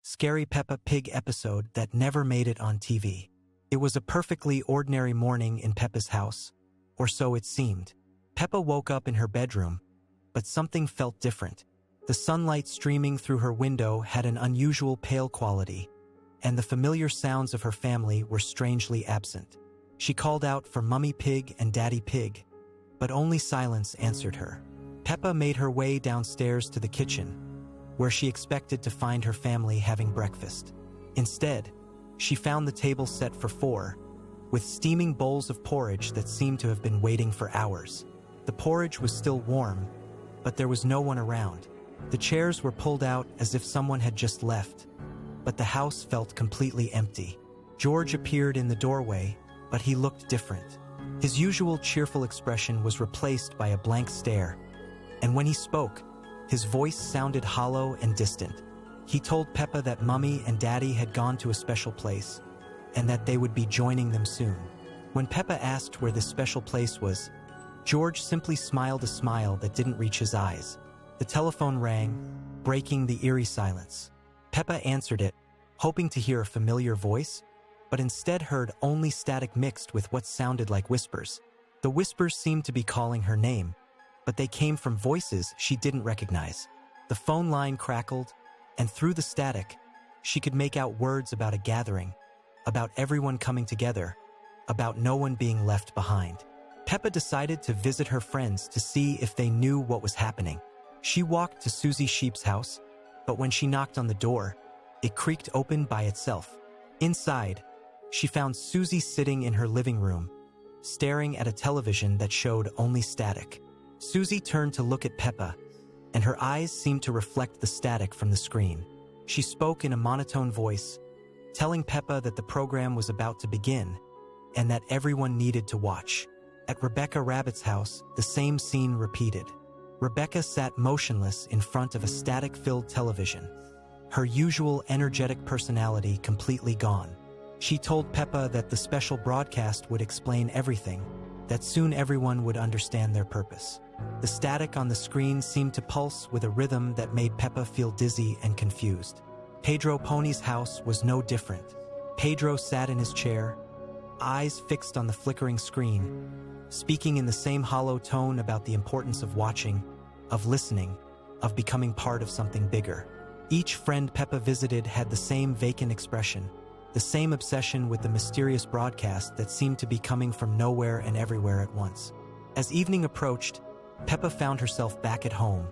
scary Peppa Pig episode that never made it on TV. It was a perfectly ordinary morning in Peppa's house, or so it seemed. Peppa woke up in her bedroom, but something felt different. The sunlight streaming through her window had an unusual pale quality, and the familiar sounds of her family were strangely absent. She called out for Mummy Pig and Daddy Pig, but only silence answered her. Peppa made her way downstairs to the kitchen, where she expected to find her family having breakfast. Instead, she found the table set for 4, with steaming bowls of porridge that seemed to have been waiting for hours. The porridge was still warm, but there was no one around. The chairs were pulled out as if someone had just left, but the house felt completely empty. George appeared in the doorway, but he looked different. His usual cheerful expression was replaced by a blank stare, and when he spoke, his voice sounded hollow and distant. He told Peppa that Mummy and Daddy had gone to a special place, and that they would be joining them soon. When Peppa asked where this special place was, George simply smiled a smile that didn't reach his eyes. The telephone rang, breaking the eerie silence. Peppa answered it, hoping to hear a familiar voice, but instead heard only static mixed with what sounded like whispers. The whispers seemed to be calling her name, but they came from voices she didn't recognize. The phone line crackled, and through the static, she could make out words about a gathering, about everyone coming together, about no one being left behind. Peppa decided to visit her friends to see if they knew what was happening. She walked to Susie Sheep's house, but when she knocked on the door, it creaked open by itself. Inside, she found Susie sitting in her living room, staring at a television that showed only static. Susie turned to look at Peppa, and her eyes seemed to reflect the static from the screen. She spoke in a monotone voice, telling Peppa that the program was about to begin, and that everyone needed to watch. At Rebecca Rabbit's house, the same scene repeated. Rebecca sat motionless in front of a static-filled television, her usual energetic personality completely gone. She told Peppa that the special broadcast would explain everything, that soon everyone would understand their purpose. The static on the screen seemed to pulse with a rhythm that made Peppa feel dizzy and confused. Pedro Pony's house was no different. Pedro sat in his chair, eyes fixed on the flickering screen, speaking in the same hollow tone about the importance of watching, of listening, of becoming part of something bigger. Each friend Peppa visited had the same vacant expression, the same obsession with the mysterious broadcast that seemed to be coming from nowhere and everywhere at once. As evening approached, Peppa found herself back at home,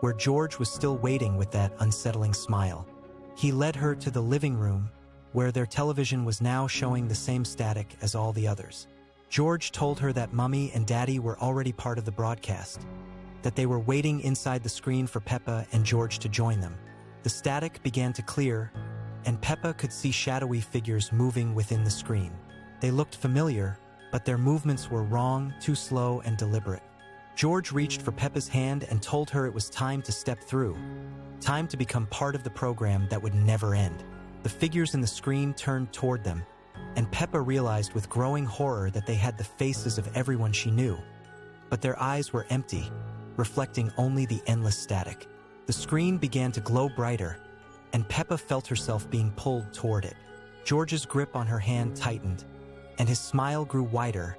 where George was still waiting with that unsettling smile. He led her to the living room, where their television was now showing the same static as all the others. George told her that Mummy and Daddy were already part of the broadcast, that they were waiting inside the screen for Peppa and George to join them. The static began to clear, and Peppa could see shadowy figures moving within the screen. They looked familiar, but their movements were wrong, too slow and deliberate. George reached for Peppa's hand and told her it was time to step through, time to become part of the program that would never end. The figures in the screen turned toward them, and Peppa realized with growing horror that they had the faces of everyone she knew. But their eyes were empty, reflecting only the endless static. The screen began to glow brighter, and Peppa felt herself being pulled toward it. George's grip on her hand tightened, and his smile grew wider,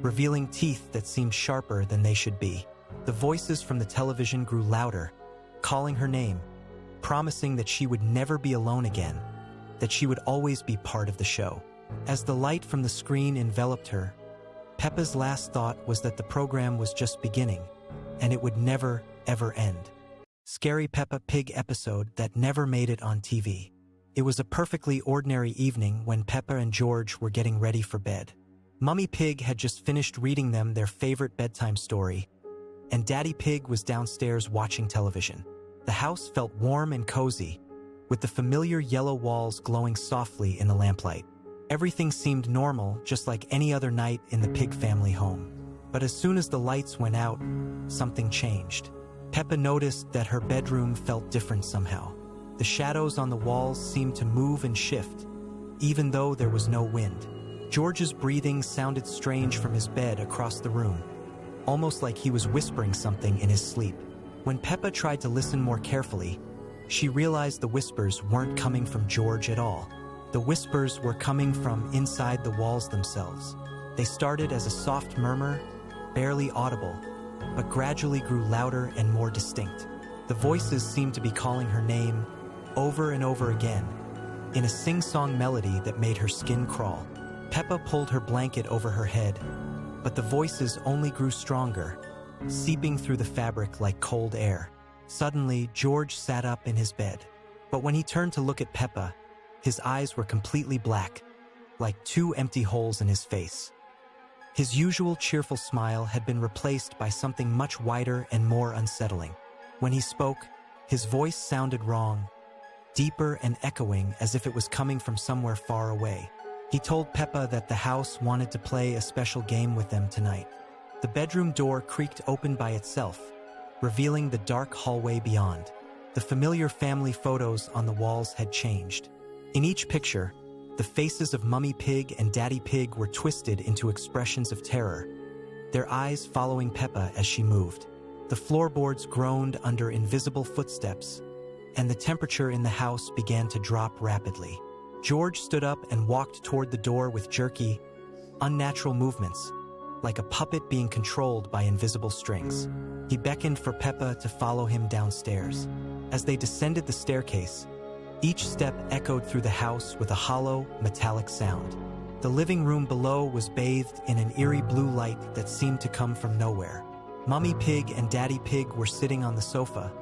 revealing teeth that seemed sharper than they should be. The voices from the television grew louder, calling her name, promising that she would never be alone again, that she would always be part of the show. As the light from the screen enveloped her, Peppa's last thought was that the program was just beginning, and it would never, ever end. Scary Peppa Pig episode that never made it on TV. It was a perfectly ordinary evening when Peppa and George were getting ready for bed. Mummy Pig had just finished reading them their favorite bedtime story, and Daddy Pig was downstairs watching television. The house felt warm and cozy, with the familiar yellow walls glowing softly in the lamplight. Everything seemed normal, just like any other night in the Pig family home. But as soon as the lights went out, something changed. Peppa noticed that her bedroom felt different somehow. The shadows on the walls seemed to move and shift, even though there was no wind. George's breathing sounded strange from his bed across the room, almost like he was whispering something in his sleep. When Peppa tried to listen more carefully, she realized the whispers weren't coming from George at all. The whispers were coming from inside the walls themselves. They started as a soft murmur, barely audible, but gradually grew louder and more distinct. The voices seemed to be calling her name over and over again, in a sing-song melody that made her skin crawl. Peppa pulled her blanket over her head, but the voices only grew stronger, seeping through the fabric like cold air. Suddenly, George sat up in his bed. But when he turned to look at Peppa, his eyes were completely black, like two empty holes in his face. His usual cheerful smile had been replaced by something much wider and more unsettling. When he spoke, his voice sounded wrong, deeper and echoing as if it was coming from somewhere far away. He told Peppa that the house wanted to play a special game with them tonight. The bedroom door creaked open by itself, revealing the dark hallway beyond. The familiar family photos on the walls had changed. In each picture, the faces of Mummy Pig and Daddy Pig were twisted into expressions of terror, their eyes following Peppa as she moved. The floorboards groaned under invisible footsteps, and the temperature in the house began to drop rapidly. George stood up and walked toward the door with jerky, unnatural movements, like a puppet being controlled by invisible strings. He beckoned for Peppa to follow him downstairs. As they descended the staircase, each step echoed through the house with a hollow, metallic sound. The living room below was bathed in an eerie blue light that seemed to come from nowhere. Mummy Pig and Daddy Pig were sitting on the sofa,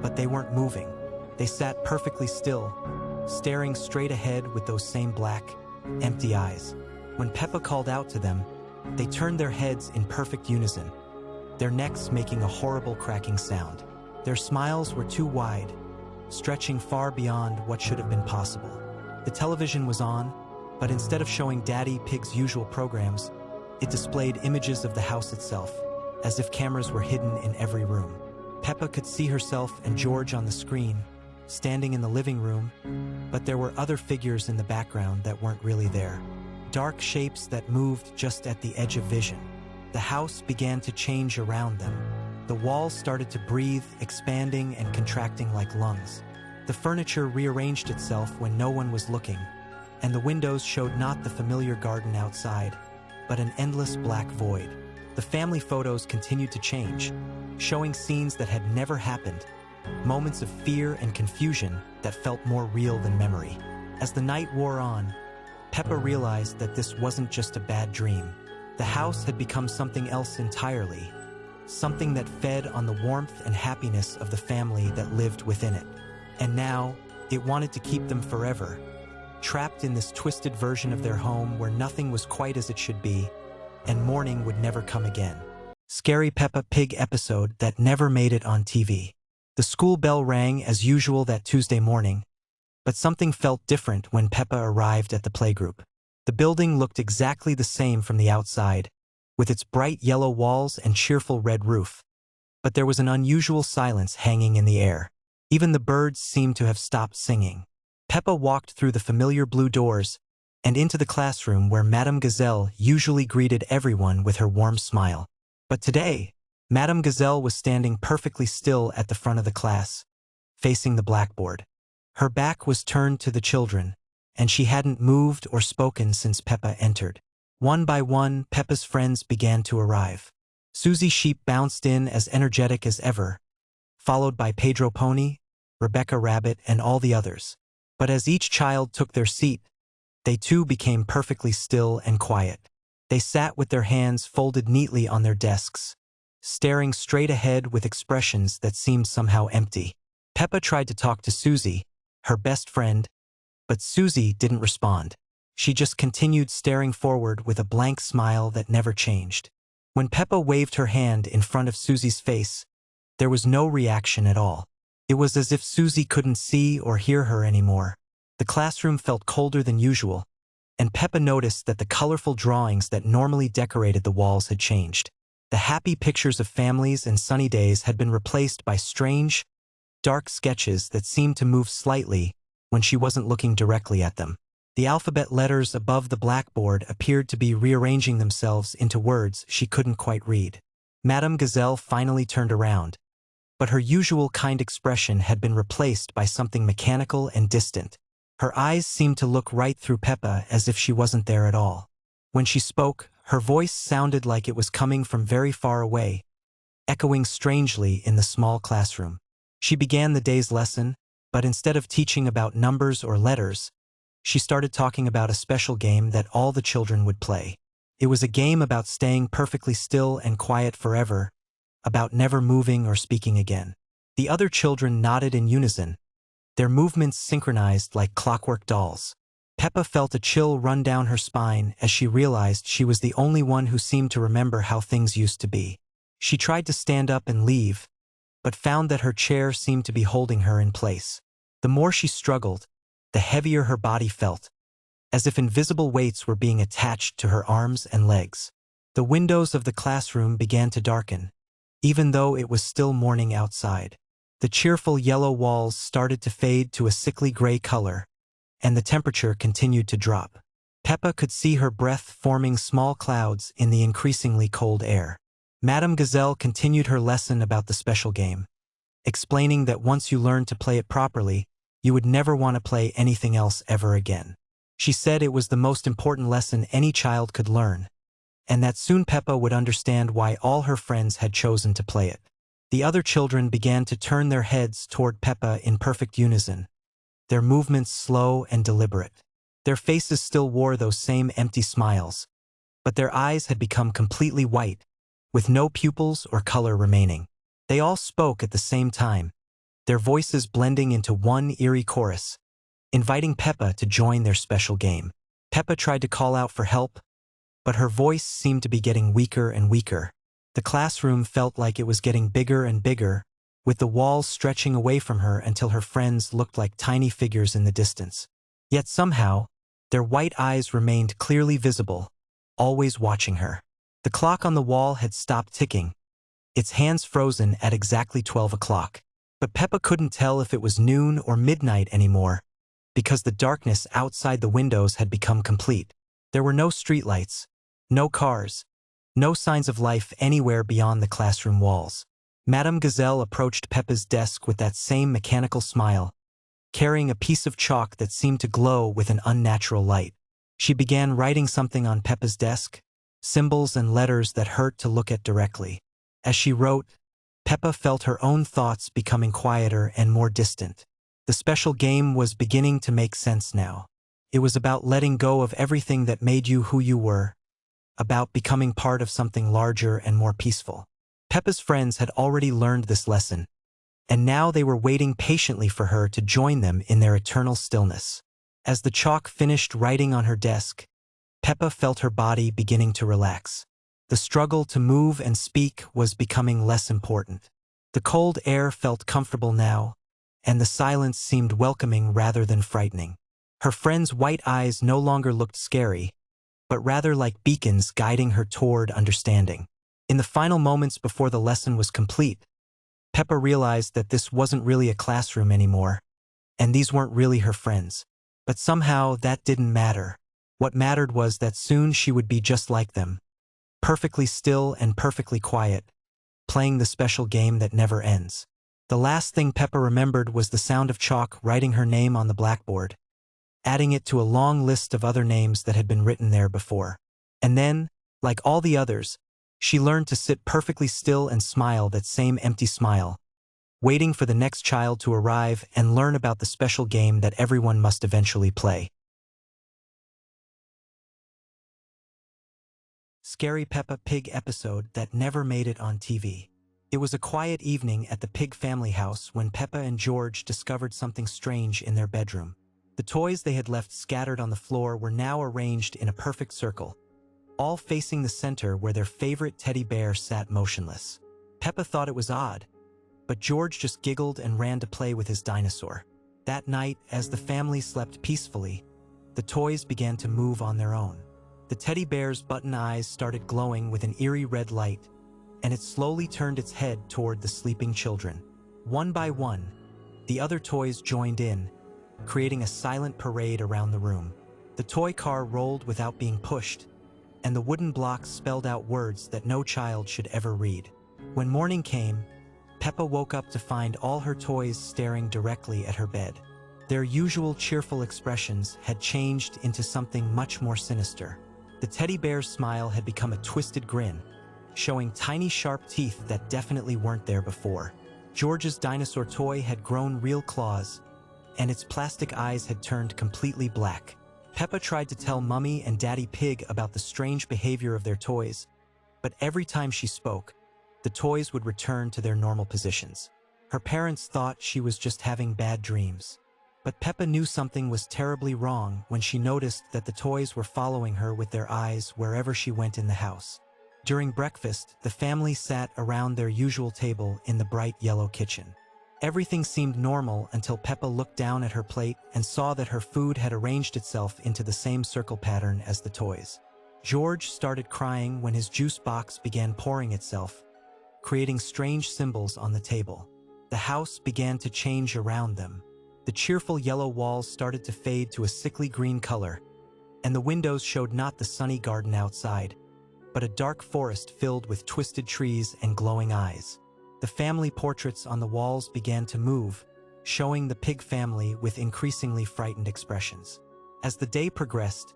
but they weren't moving. They sat perfectly still, staring straight ahead with those same black, empty eyes. When Peppa called out to them, they turned their heads in perfect unison, their necks making a horrible cracking sound. Their smiles were too wide, stretching far beyond what should have been possible. The television was on, but instead of showing Daddy Pig's usual programs, it displayed images of the house itself, as if cameras were hidden in every room. Peppa could see herself and George on the screen, standing in the living room, but there were other figures in the background that weren't really there. Dark shapes that moved just at the edge of vision. The house began to change around them. The walls started to breathe, expanding and contracting like lungs. The furniture rearranged itself when no one was looking, and the windows showed not the familiar garden outside, but an endless black void. The family photos continued to change, showing scenes that had never happened, moments of fear and confusion that felt more real than memory. As the night wore on, Peppa realized that this wasn't just a bad dream. The house had become something else entirely, something that fed on the warmth and happiness of the family that lived within it. And now, it wanted to keep them forever, trapped in this twisted version of their home where nothing was quite as it should be, and morning would never come again. Scary Peppa Pig episode that never made it on TV. The school bell rang as usual that Tuesday morning, but something felt different when Peppa arrived at the playgroup. The building looked exactly the same from the outside, with its bright yellow walls and cheerful red roof. But there was an unusual silence hanging in the air. Even the birds seemed to have stopped singing. Peppa walked through the familiar blue doors and into the classroom where Madame Gazelle usually greeted everyone with her warm smile. But today, Madame Gazelle was standing perfectly still at the front of the class, facing the blackboard. Her back was turned to the children, and she hadn't moved or spoken since Peppa entered. One by one, Peppa's friends began to arrive. Susie Sheep bounced in as energetic as ever, followed by Pedro Pony, Rebecca Rabbit, and all the others. But as each child took their seat, they too became perfectly still and quiet. They sat with their hands folded neatly on their desks, staring straight ahead with expressions that seemed somehow empty. Peppa tried to talk to Susie, her best friend, but Susie didn't respond. She just continued staring forward with a blank smile that never changed. When Peppa waved her hand in front of Susie's face, there was no reaction at all. It was as if Susie couldn't see or hear her anymore. The classroom felt colder than usual, and Peppa noticed that the colorful drawings that normally decorated the walls had changed. The happy pictures of families and sunny days had been replaced by strange, dark sketches that seemed to move slightly when she wasn't looking directly at them. The alphabet letters above the blackboard appeared to be rearranging themselves into words she couldn't quite read. Madame Gazelle finally turned around, but her usual kind expression had been replaced by something mechanical and distant. Her eyes seemed to look right through Peppa as if she wasn't there at all. When she spoke, her voice sounded like it was coming from very far away, echoing strangely in the small classroom. She began the day's lesson, but instead of teaching about numbers or letters, she started talking about a special game that all the children would play. It was a game about staying perfectly still and quiet forever, about never moving or speaking again. The other children nodded in unison, their movements synchronized like clockwork dolls. Peppa felt a chill run down her spine as she realized she was the only one who seemed to remember how things used to be. She tried to stand up and leave, but found that her chair seemed to be holding her in place. The more she struggled, the heavier her body felt, as if invisible weights were being attached to her arms and legs. The windows of the classroom began to darken, even though it was still morning outside. The cheerful yellow walls started to fade to a sickly gray color, and the temperature continued to drop. Peppa could see her breath forming small clouds in the increasingly cold air. Madame Gazelle continued her lesson about the special game, explaining that once you learned to play it properly, you would never want to play anything else ever again. She said it was the most important lesson any child could learn, and that soon Peppa would understand why all her friends had chosen to play it. The other children began to turn their heads toward Peppa in perfect unison, their movements slow and deliberate. Their faces still wore those same empty smiles, but their eyes had become completely white, with no pupils or color remaining. They all spoke at the same time, their voices blending into one eerie chorus, inviting Peppa to join their special game. Peppa tried to call out for help, but her voice seemed to be getting weaker and weaker. The classroom felt like it was getting bigger and bigger, with the walls stretching away from her until her friends looked like tiny figures in the distance. Yet somehow, their white eyes remained clearly visible, always watching her. The clock on the wall had stopped ticking, its hands frozen at exactly 12 o'clock. But Peppa couldn't tell if it was noon or midnight anymore, because the darkness outside the windows had become complete. There were no streetlights, no cars, no signs of life anywhere beyond the classroom walls. Madame Gazelle approached Peppa's desk with that same mechanical smile, carrying a piece of chalk that seemed to glow with an unnatural light. She began writing something on Peppa's desk, symbols and letters that hurt to look at directly. As she wrote, Peppa felt her own thoughts becoming quieter and more distant. The special game was beginning to make sense now. It was about letting go of everything that made you who you were, about becoming part of something larger and more peaceful. Peppa's friends had already learned this lesson, and now they were waiting patiently for her to join them in their eternal stillness. As the chalk finished writing on her desk, Peppa felt her body beginning to relax. The struggle to move and speak was becoming less important. The cold air felt comfortable now, and the silence seemed welcoming rather than frightening. Her friend's white eyes no longer looked scary, but rather like beacons guiding her toward understanding. In the final moments before the lesson was complete, Peppa realized that this wasn't really a classroom anymore, and these weren't really her friends. But somehow that didn't matter. What mattered was that soon she would be just like them, perfectly still and perfectly quiet, playing the special game that never ends. The last thing Peppa remembered was the sound of chalk writing her name on the blackboard, adding it to a long list of other names that had been written there before. And then, like all the others, she learned to sit perfectly still and smile that same empty smile, waiting for the next child to arrive and learn about the special game that everyone must eventually play. Scary Peppa Pig episode that never made it on TV. It was a quiet evening at the Pig family house when Peppa and George discovered something strange in their bedroom. The toys they had left scattered on the floor were now arranged in a perfect circle, all facing the center where their favorite teddy bear sat motionless. Peppa thought it was odd, but George just giggled and ran to play with his dinosaur. That night, as the family slept peacefully, the toys began to move on their own. The teddy bear's button eyes started glowing with an eerie red light, and it slowly turned its head toward the sleeping children. One by one, the other toys joined in, creating a silent parade around the room. The toy car rolled without being pushed, and the wooden blocks spelled out words that no child should ever read. When morning came, Peppa woke up to find all her toys staring directly at her bed. Their usual cheerful expressions had changed into something much more sinister. The teddy bear's smile had become a twisted grin, showing tiny sharp teeth that definitely weren't there before. George's dinosaur toy had grown real claws, and its plastic eyes had turned completely black. Peppa tried to tell Mummy and Daddy Pig about the strange behavior of their toys, but every time she spoke, the toys would return to their normal positions. Her parents thought she was just having bad dreams. But Peppa knew something was terribly wrong when she noticed that the toys were following her with their eyes wherever she went in the house. During breakfast, the family sat around their usual table in the bright yellow kitchen. Everything seemed normal until Peppa looked down at her plate and saw that her food had arranged itself into the same circle pattern as the toys. George started crying when his juice box began pouring itself, creating strange symbols on the table. The house began to change around them. The cheerful yellow walls started to fade to a sickly green color, and the windows showed not the sunny garden outside, but a dark forest filled with twisted trees and glowing eyes. The family portraits on the walls began to move, showing the pig family with increasingly frightened expressions. As the day progressed,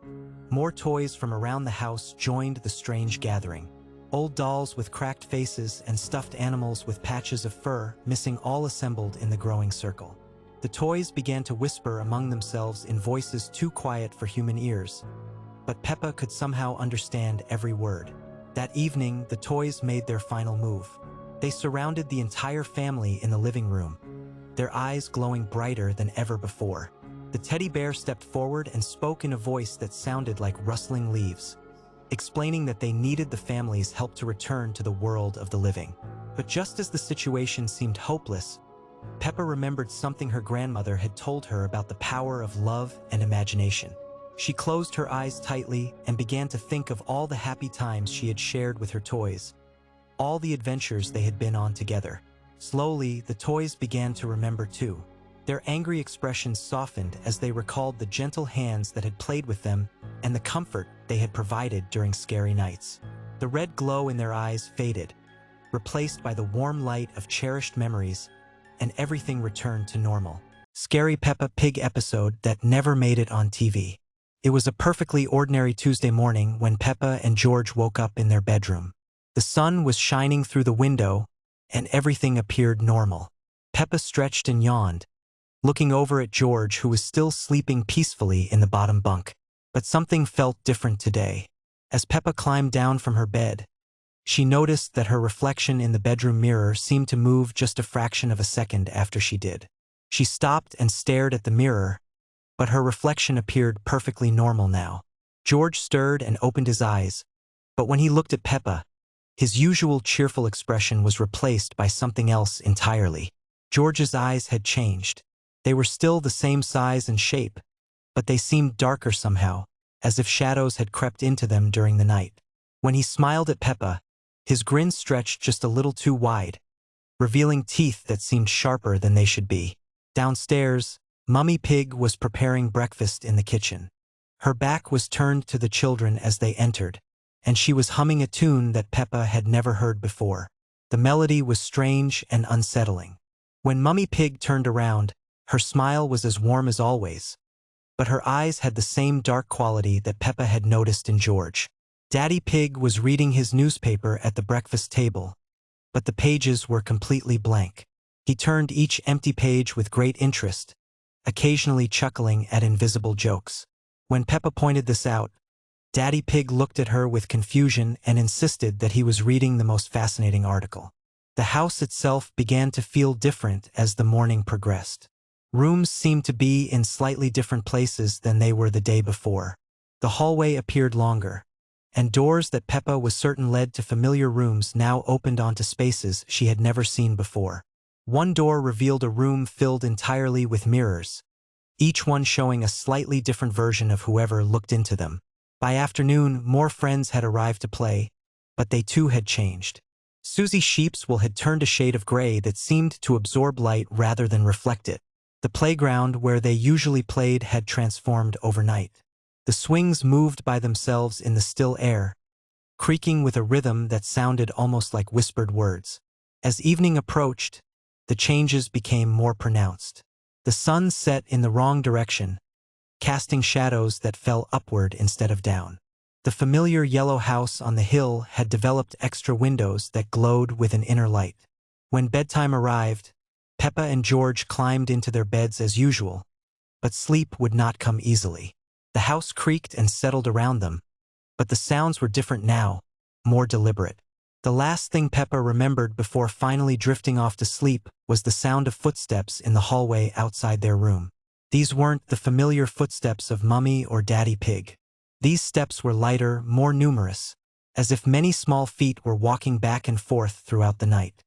more toys from around the house joined the strange gathering. Old dolls with cracked faces and stuffed animals with patches of fur missing all assembled in the growing circle. The toys began to whisper among themselves in voices too quiet for human ears, but Peppa could somehow understand every word. That evening, the toys made their final move. They surrounded the entire family in the living room, their eyes glowing brighter than ever before. The teddy bear stepped forward and spoke in a voice that sounded like rustling leaves, explaining that they needed the family's help to return to the world of the living. But just as the situation seemed hopeless, Peppa remembered something her grandmother had told her about the power of love and imagination. She closed her eyes tightly and began to think of all the happy times she had shared with her toys, all the adventures they had been on together. Slowly, the toys began to remember too. Their angry expressions softened as they recalled the gentle hands that had played with them and the comfort they had provided during scary nights. The red glow in their eyes faded, replaced by the warm light of cherished memories, and everything returned to normal. Scary Peppa Pig episode that never made it on TV. It was a perfectly ordinary Tuesday morning when Peppa and George woke up in their bedroom. The sun was shining through the window, and everything appeared normal. Peppa stretched and yawned, looking over at George, who was still sleeping peacefully in the bottom bunk. But something felt different today. As Peppa climbed down from her bed, she noticed that her reflection in the bedroom mirror seemed to move just a fraction of a second after she did. She stopped and stared at the mirror, but her reflection appeared perfectly normal now. George stirred and opened his eyes, but when he looked at Peppa, his usual cheerful expression was replaced by something else entirely. George's eyes had changed. They were still the same size and shape, but they seemed darker somehow, as if shadows had crept into them during the night. When he smiled at Peppa, his grin stretched just a little too wide, revealing teeth that seemed sharper than they should be. Downstairs, Mummy Pig was preparing breakfast in the kitchen. Her back was turned to the children as they entered, and she was humming a tune that Peppa had never heard before. The melody was strange and unsettling. When Mummy Pig turned around, her smile was as warm as always, but her eyes had the same dark quality that Peppa had noticed in George. Daddy Pig was reading his newspaper at the breakfast table, but the pages were completely blank. He turned each empty page with great interest, occasionally chuckling at invisible jokes. When Peppa pointed this out, Daddy Pig looked at her with confusion and insisted that he was reading the most fascinating article. The house itself began to feel different as the morning progressed. Rooms seemed to be in slightly different places than they were the day before. The hallway appeared longer, and doors that Peppa was certain led to familiar rooms now opened onto spaces she had never seen before. One door revealed a room filled entirely with mirrors, each one showing a slightly different version of whoever looked into them. By afternoon, more friends had arrived to play, but they too had changed. Susie Sheepswool had turned a shade of gray that seemed to absorb light rather than reflect it. The playground where they usually played had transformed overnight. The swings moved by themselves in the still air, creaking with a rhythm that sounded almost like whispered words. As evening approached, the changes became more pronounced. The sun set in the wrong direction, casting shadows that fell upward instead of down. The familiar yellow house on the hill had developed extra windows that glowed with an inner light. When bedtime arrived, Peppa and George climbed into their beds as usual, but sleep would not come easily. The house creaked and settled around them, but the sounds were different now, more deliberate. The last thing Peppa remembered before finally drifting off to sleep was the sound of footsteps in the hallway outside their room. These weren't the familiar footsteps of Mummy or Daddy Pig. These steps were lighter, more numerous, as if many small feet were walking back and forth throughout the night.